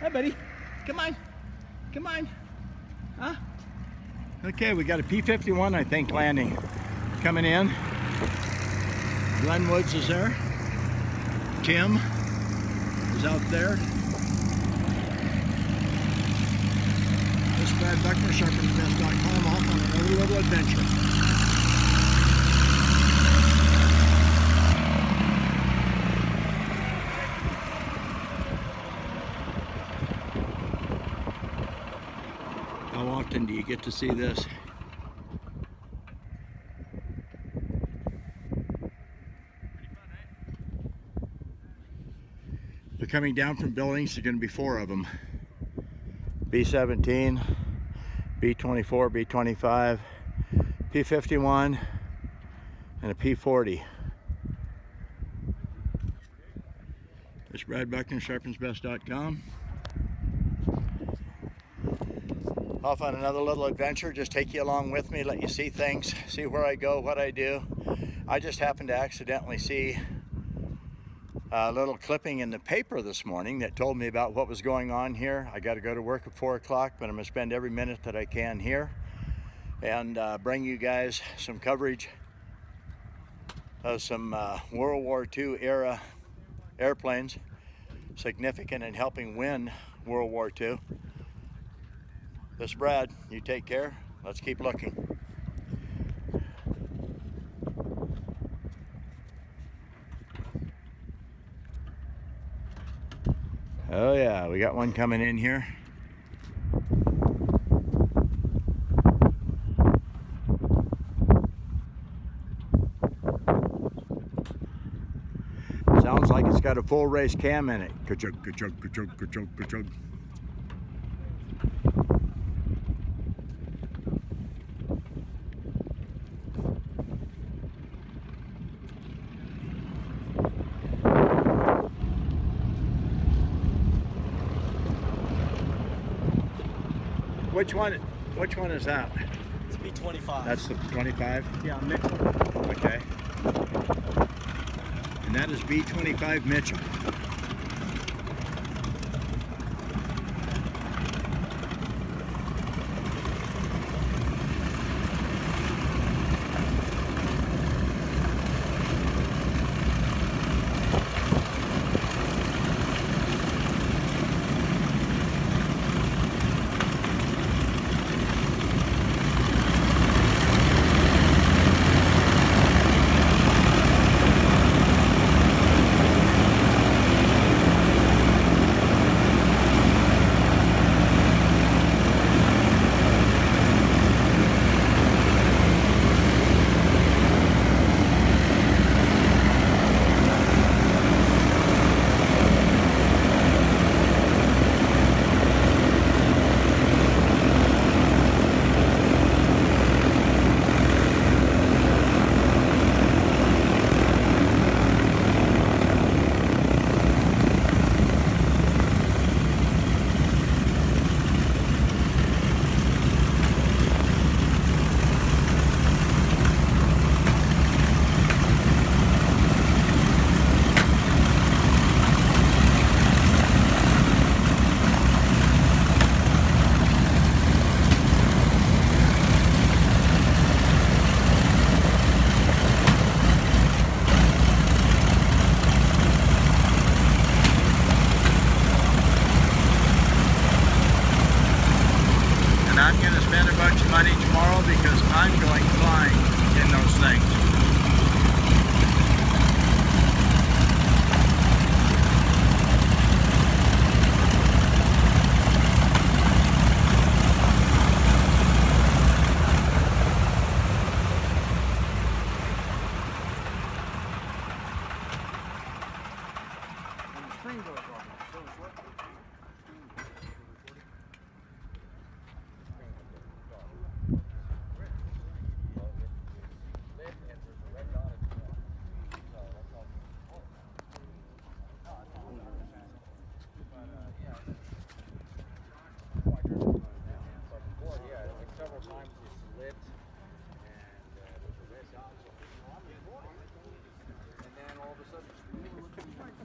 Hi, buddy. Come on. Come on. Huh? Okay, we got a P51, I think, landing. Coming in. Glenn Woods is there. Tim is out there. This is Brad Buckner, SharpensBest.com, off on another little adventure. How often do you get to see this? They're coming down from buildings. There's going to be 4 of them. B17, B24, B25, P51, and a P40. This is Brad Buckner, SharpensBest.com. Off on another little adventure. Just take you along with me, let you see things, see where I go, what I do. I just happened to accidentally see a little clipping in the paper this morning that told me about what was going on here. I got to go to work at 4 o'clock, but I'm going to spend every minute that I can here and bring you guys some coverage of some World War II era airplanes, significant in helping win World War II. This is Brad. You take care. Let's keep looking. Oh yeah, we got one coming in here. Sounds like it's got a full race cam in it. Ka-chug, ka-chug, ka-chug, ka-chug, ka-chug. Which one is that? It's B25. That's the 25? Yeah, Mitchell. Okay. And that is B25 Mitchell. I'm going to spend a bunch of money tomorrow because I'm going flying in those things.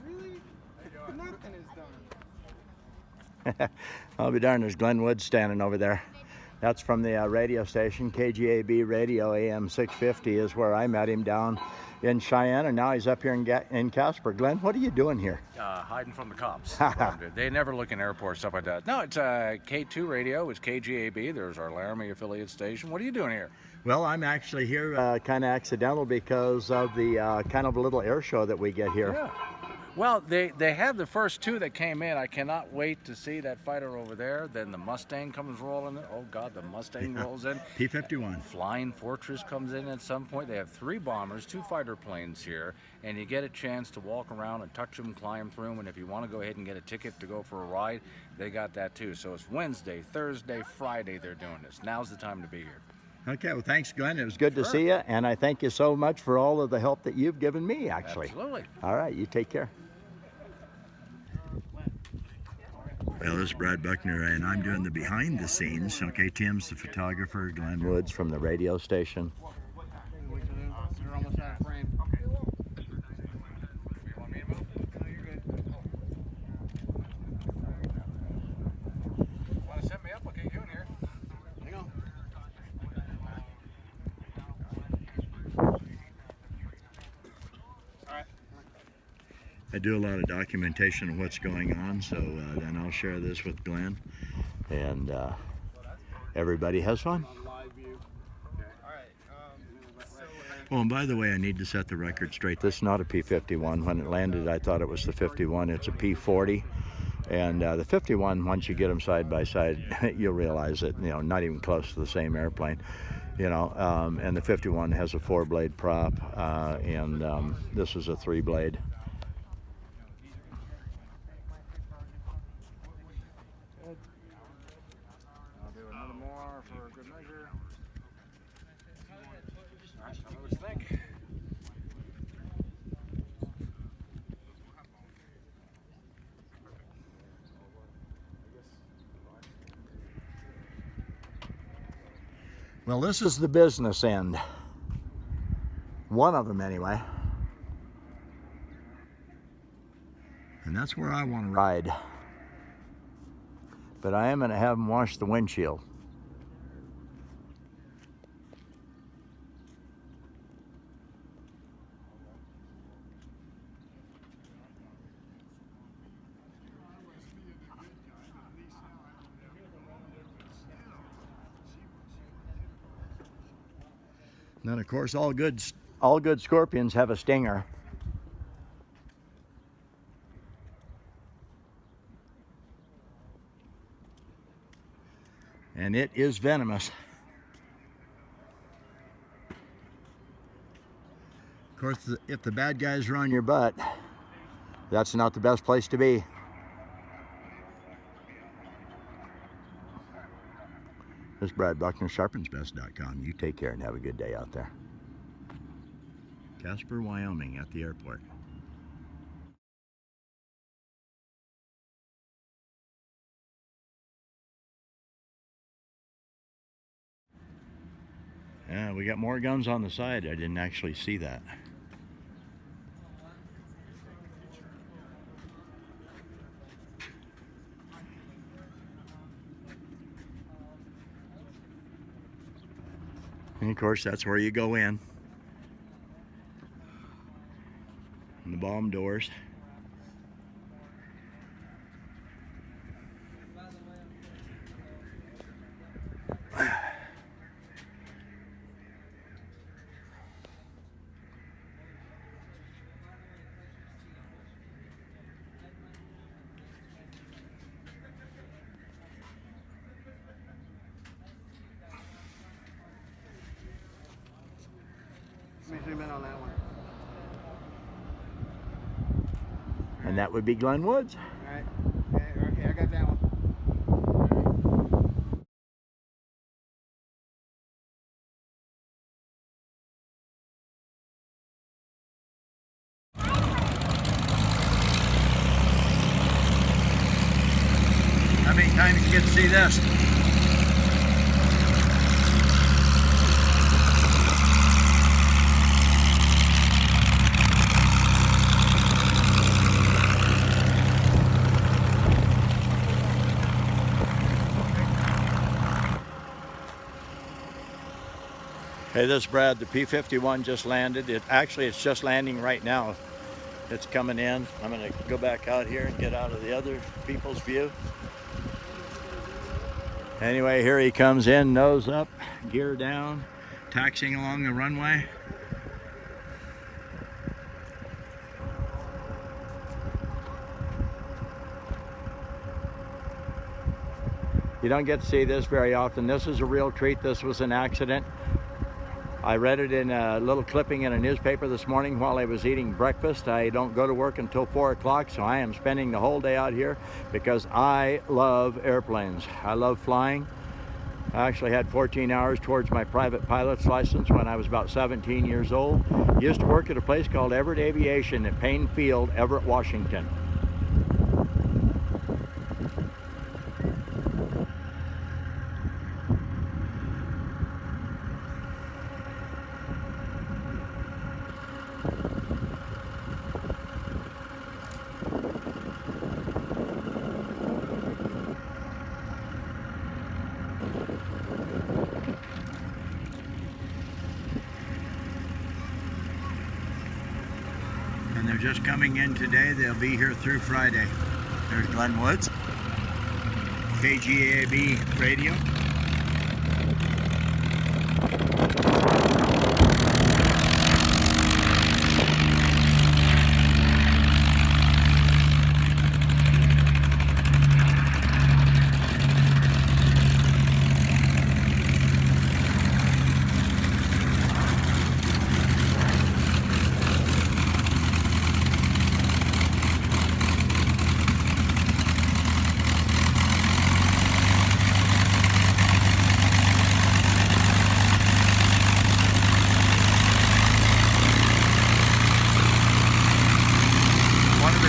Really? Nothing is done. I'll be darned, there's Glenn Woods standing over there. That's from the radio station, KGAB Radio, AM 650 is where I met him down in Cheyenne, and now he's up here in Casper. Glenn, what are you doing here? Hiding from the cops. They never look in airports, stuff like that. No, it's K2 Radio, it's KGAB, there's our Laramie affiliate station. What are you doing here? Well, I'm actually here kind of accidental because of the kind of little air show that we get here. Yeah. Well, they have the first two that came in. I cannot wait to see that fighter over there. Then the Mustang comes rolling in. Oh, God, the Mustang rolls in. P51. Flying Fortress comes in at some point. They have 3 bombers, 2 fighter planes here, and you get a chance to walk around and touch them, climb through them, and if you want to go ahead and get a ticket to go for a ride, they got that too. So it's Wednesday, Thursday, Friday they're doing this. Now's the time to be here. Okay, well, thanks, Glenn. It was good to see you, and I thank you so much for all of the help that you've given me, actually. Absolutely. All right, you take care. Well, this is Brad Buckner, and I'm doing the behind the scenes. Okay, Tim's the photographer, Glenn Woods from the radio station. You're almost out of frame. Okay. You want me to move? No, you're good. Want to set me up? I'll get you in here. Hang on. All right. I do a lot of documentation of what's going on, so then I'll share this with Glenn, and everybody has fun. Oh, and by the way, I need to set the record straight. This is not a P51. When it landed, I thought it was the 51. It's a P40. And the 51, once you get them side by side, you'll realize that, you know, not even close to the same airplane. You know, and the 51 has a 4-blade prop, and this is a 3-blade. I'll do another more for good measure. All right, tell me what you think. Well, this is the business end. One of them, anyway. And that's where I want to ride. But I am going to have them wash the windshield. And then, of course, all good scorpions have a stinger. And it is venomous. Of course, if the bad guys are on your butt, that's not the best place to be. This is Brad Buckner, sharpensbest.com. You take care and have a good day out there. Casper, Wyoming, at the airport. Yeah, we got more guns on the side. I didn't actually see that. And of course, that's where you go in. And the bomb doors. Let me zoom in on that one. And that would be Glenn Woods. All right. Okay, I got that one. How many times did you get to see this? Hey, this is Brad. The P51 just landed. It's just landing right now. It's coming in. I'm going to go back out here and get out of the other people's view. Anyway, here he comes in, nose up, gear down, taxiing along the runway. You don't get to see this very often. This is a real treat. This was an accident. I read it in a little clipping in a newspaper this morning while I was eating breakfast. I don't go to work until 4 o'clock, so I am spending the whole day out here because I love airplanes. I love flying. I actually had 14 hours towards my private pilot's license when I was about 17 years old. Used to work at a place called Everett Aviation at Payne Field, Everett, Washington. And they're just coming in today. They'll be here through Friday. There's Glenn Woods, KGAB radio.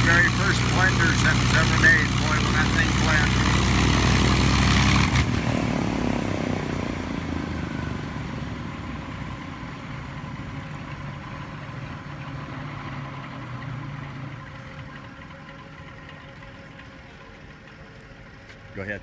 Very first blenders that was ever made. Boy, when that thing blend. Go ahead.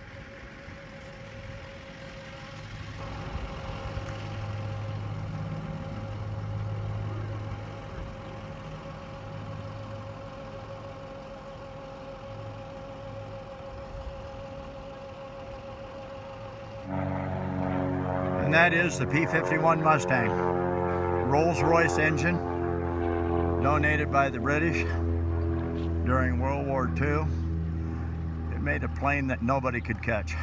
And that is the P51 Mustang. Rolls-Royce engine, donated by the British during World War II. It made a plane that nobody could catch.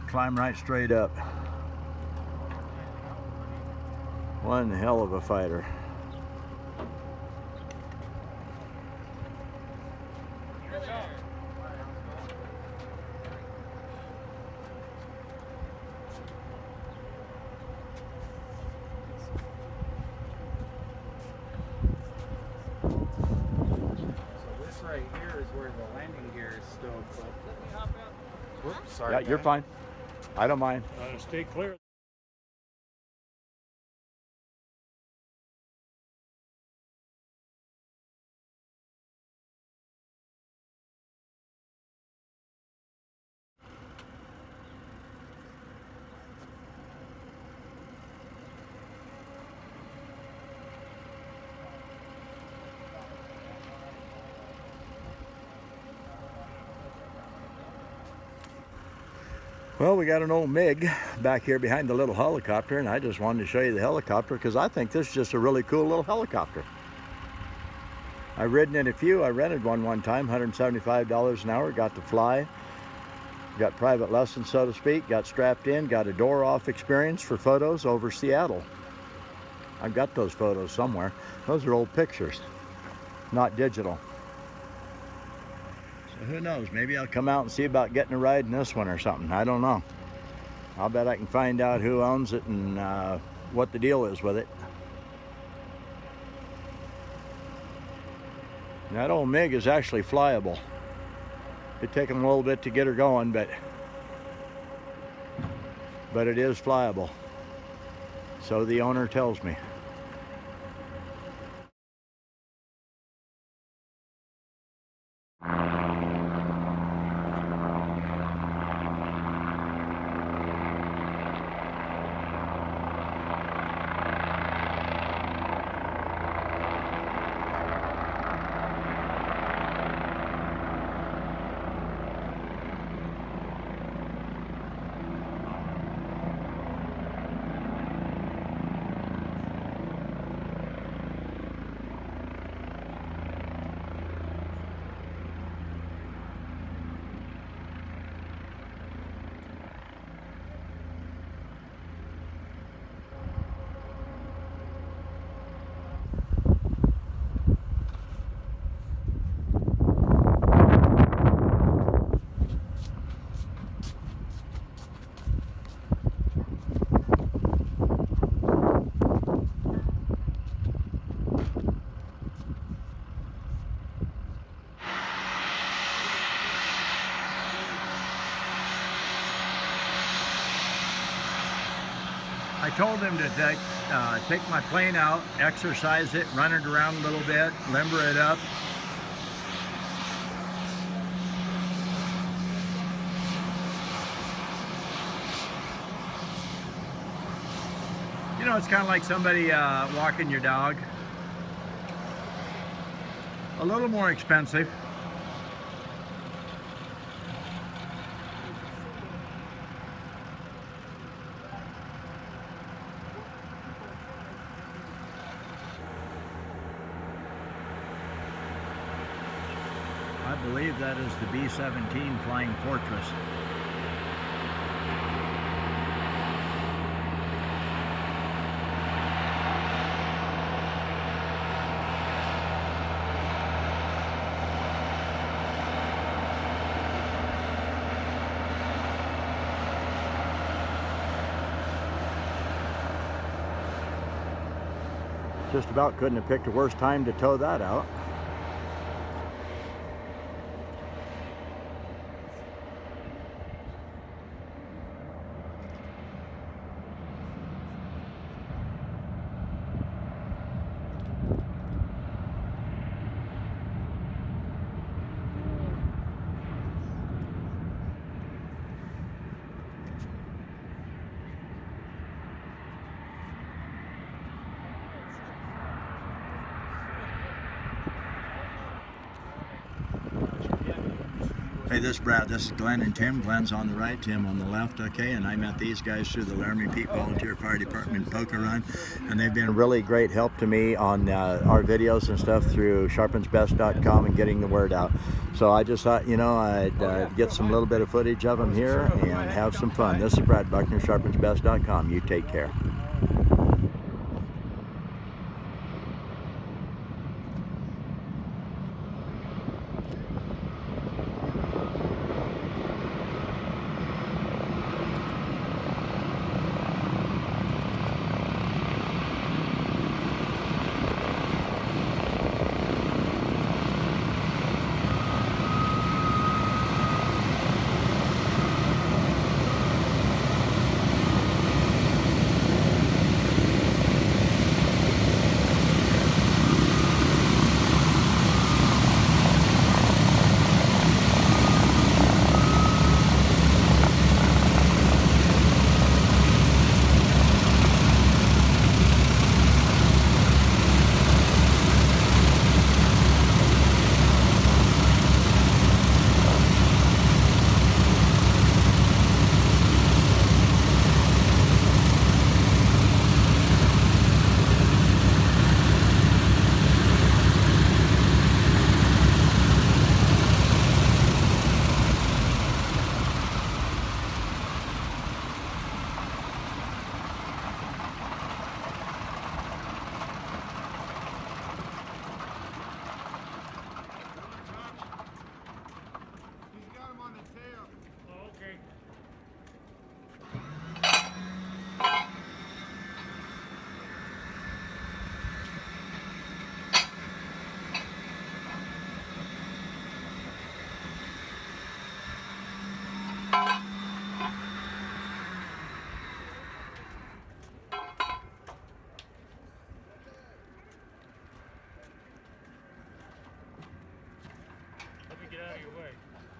Climb right straight up. One hell of a fighter. Right here is where the landing gear is stowed. Let me hop out. Whoops, sorry. Yeah, you're fine. I don't mind. Stay clear. Well, we got an old MiG back here behind the little helicopter, and I just wanted to show you the helicopter because I think this is just a really cool little helicopter. I've ridden in a few. I rented one time, $175 an hour, got to fly. Got private lessons, so to speak, got strapped in, got a door-off experience for photos over Seattle. I've got those photos somewhere. Those are old pictures, not digital. So who knows, maybe I'll come out and see about getting a ride in this one or something. I don't know. I'll bet I can find out who owns it and what the deal is with it. That old MiG is actually flyable. It's taken a little bit to get her going, but it is flyable. So the owner tells me. I told him to take my plane out, exercise it, run it around a little bit, limber it up. You know, it's kind of like somebody walking your dog. A little more expensive. I believe that is the B17 Flying Fortress. Just about couldn't have picked a worse time to tow that out. Hey, this is Brad. This is Glenn and Tim. Glenn's on the right, Tim on the left, okay? And I met these guys through the Laramie Peak Volunteer Fire Department Poker Run, and they've been really great help to me on our videos and stuff through sharpensbest.com and getting the word out. So I just thought, you know, I'd get some little bit of footage of them here and have some fun. This is Brad Buckner, sharpensbest.com. You take care.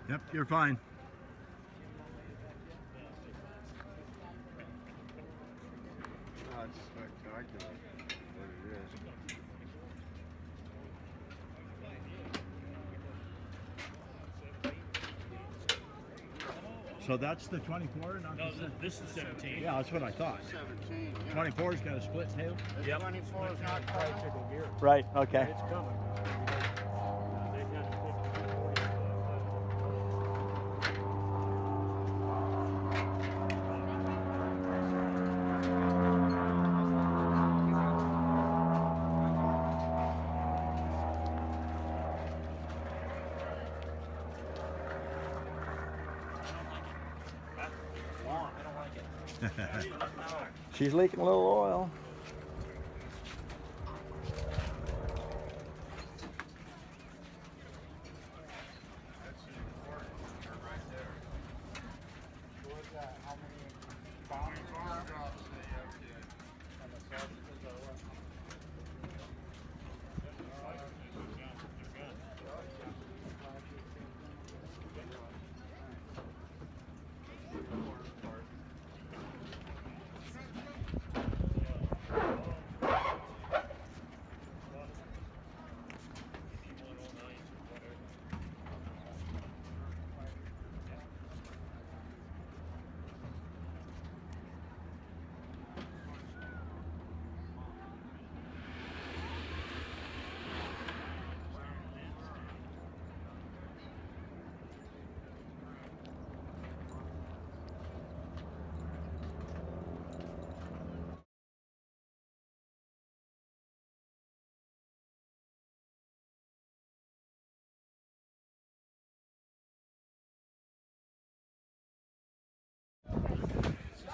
Yep, you're fine. Oh, it's spectacular. What it is. So that's the 24? Not No, the this is 17. yeah, that's what I thought. 17. 24's got a split tail? Yep. 24 is not tricycle gear. Right, okay. It's coming. She's leaking a little oil. How many bombs drops they have to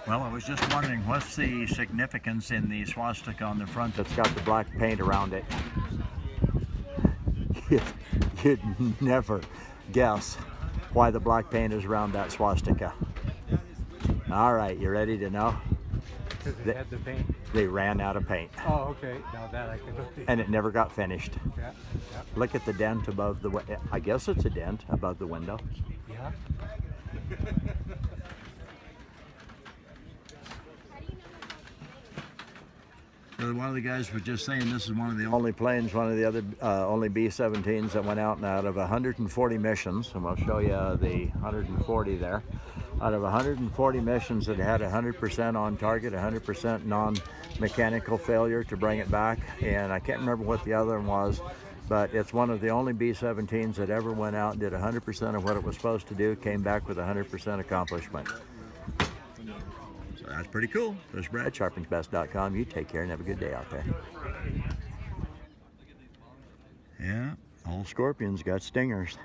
Well, I was just wondering, what's the significance in the swastika on the front that's got the black paint around it? You'd never guess why the black paint is around that swastika. All right, you ready to know? Because they had the paint. They ran out of paint. Oh, okay. Now that I can look at. And it never got finished. Yeah, yeah. Look at the dent above the, I guess it's a dent above the window. Yeah. One of the guys was just saying this is one of the only planes, one of the other only B17s that went out, and out of 140 missions, and we'll show you the 140 there. Out of 140 missions, it had 100% on target, 100% non-mechanical failure to bring it back, and I can't remember what the other one was, but it's one of the only B17s that ever went out and did 100% of what it was supposed to do, came back with 100% accomplishment. So that's pretty cool. There's Brad, sharpensbest.com. You take care and have a good day out there. Yeah, all scorpions got stingers.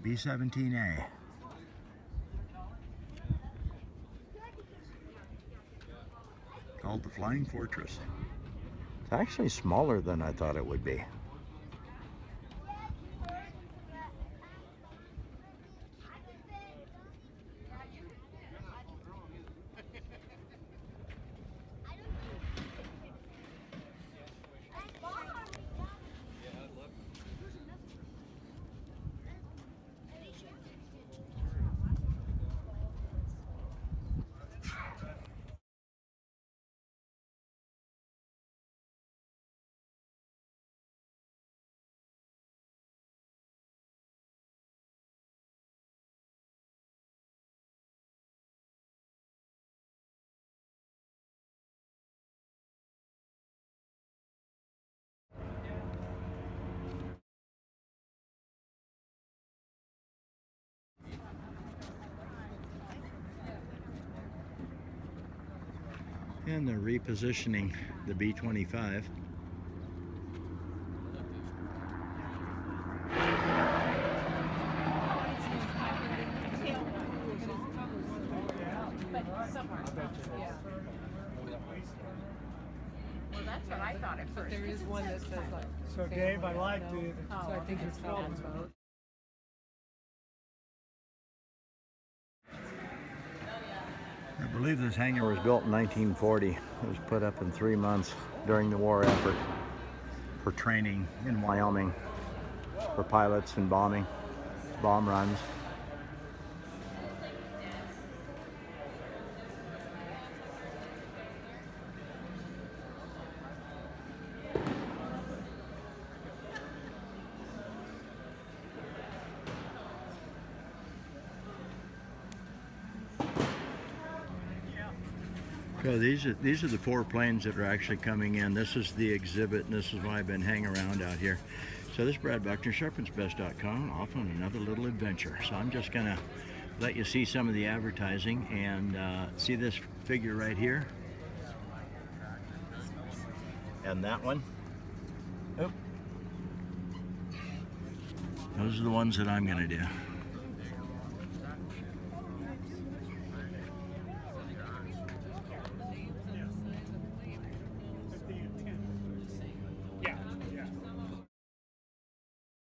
B17A. Called the Flying Fortress. It's actually smaller than I thought it would be. And they're repositioning the B25. Well, that's what I thought at first. But there is one that says like. So Dave, I like no. to. So I think it's Sharpens boat. I believe this hangar was built in 1940. It was put up in 3 months during the war effort for training in Wyoming for pilots and bomb runs. So these are the 4 planes that are actually coming in. This is the exhibit, and this is why I've been hanging around out here. So this is Brad Buckner, sharpensbest.com, off on another little adventure. So I'm just gonna let you see some of the advertising, and see this figure right here, and that one. Oh. Those are the ones that I'm gonna do.